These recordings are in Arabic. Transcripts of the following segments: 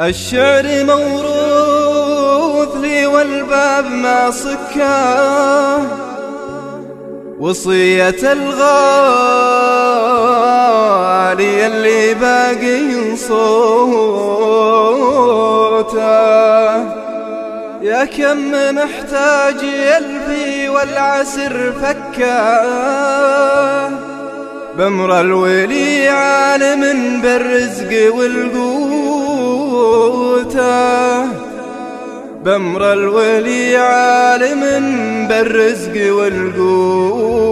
الشعر موروث لي والباب ما صكاه، وصية الغالي اللي باقي صوته. يا كم محتاج يلفي والعسر فكاه، بأمر الولي عالم بالرزق والقوته. بأمر الولي عالم بالرزق والقوته.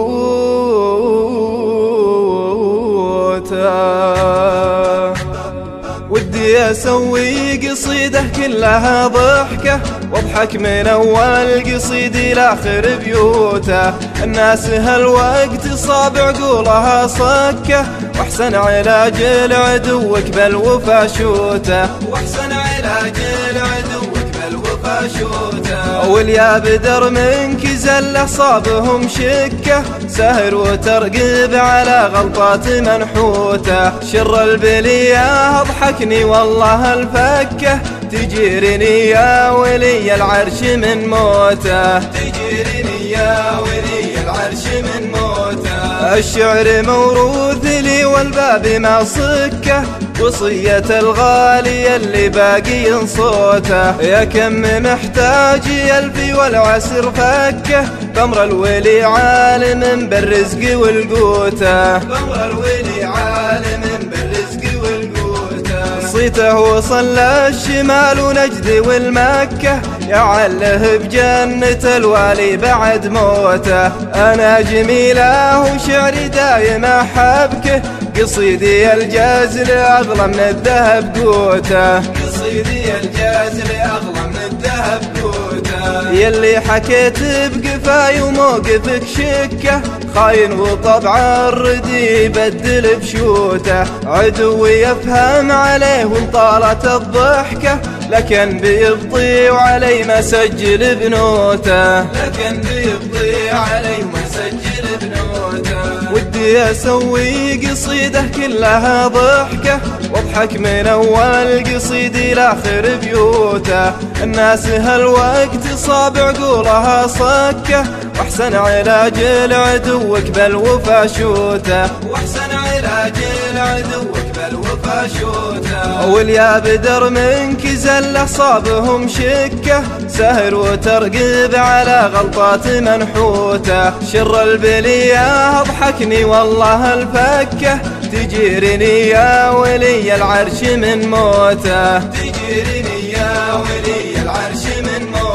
ودي أسوي قصيدة كلها ضحكة، واضحك من أول قصيدي لآخر بيوته. الناس هالوقت صاب عقولها صكة، واحسن علاج العدوك بالوفا شوته. واحسن علاج العدوك بالوفا شوته. واليا بدر منك زله صابهم شكة، سهر وترقب على غلطات منحوته. شر البلية اضحكني والله الفكة، تجيرني يا ولي العرش من موته. تجيرني يا ولي العرش من موته. الشعر موروث لي والباب ما صكه، وصية الغالي اللي باقي صوته. يا كم محتاج يلفي والعسر فكه، بأمر الولي عالم بالرزق والقوته. بأمر الولي عالم بالرزق والقوته. صيته وصل الشمال ونجد والمكة، يعله بجنة الوالي بعد موته. أنا جميله وشعري دايم أحبكه، قصيدي الجازل أغلى من الذهب قوته. قصيدي الجازل أغلى من الذهب قوته. يلي حكيت بقفاي وموقفك شكة، خاين وطبع الردي يبدل بشوته. عدوي يفهم عليه وانطالت الضحكة، لكن بيبطي وعلي مسجل بنوته. لكن بيبطي علي مسجل بنوته. ودي أسوي قصيدة كلها ضحكة، واضحك من أول قصيدي لآخر بيوته. الناس هالوقت صاب عقولها صكة، واحسن علاج العدوك بالوفا شوته. واحسن علاج العدوك بالوفا شوته. واليا بدر منك زله صابهم شكة، سهر وترقب على غلطات منحوته. شر البلية اضحكني والله الفكة، تجيرني يا ولي العرش من موته. تجيرني يا ولي العرش من موته.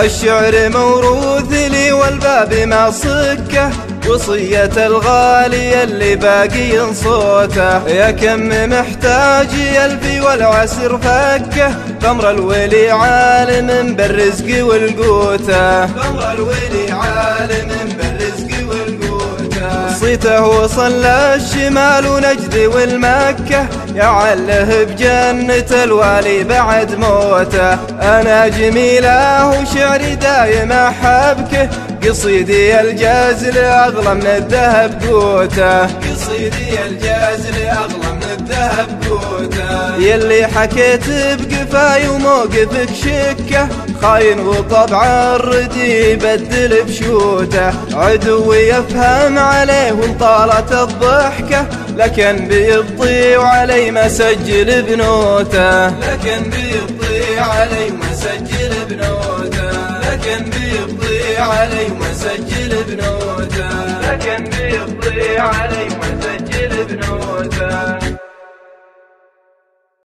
الشعر موروث لي والباب ما صكه، وصية الغالي اللي باقي صوته. يا كم محتاج يلفي والعسر فكه، بأمر الولي عالم بالرزق والقوته. بأمر الولي عالم بالرزق والقوته. صيته وصل الشمال ونجد والمكة، يعله بجنة الوالي بعد موته. أنا جميله وشعري دايم أحبكه، قصيدي الجازل أغلى من الذهب قوته. قصيدي الجازل أغلى من الذهب قوته. يلي حكيت بقفاي وموقفك شكة، خاين وطبع الردي يبدل بشوته. عدوي يفهم عليه وانطالت الضحكة، لكن بيبطي وعلي مسجل بنوته. لكن بيبطي علي مسجل بنوته. لكن بيبطي علي مسجل بنوته.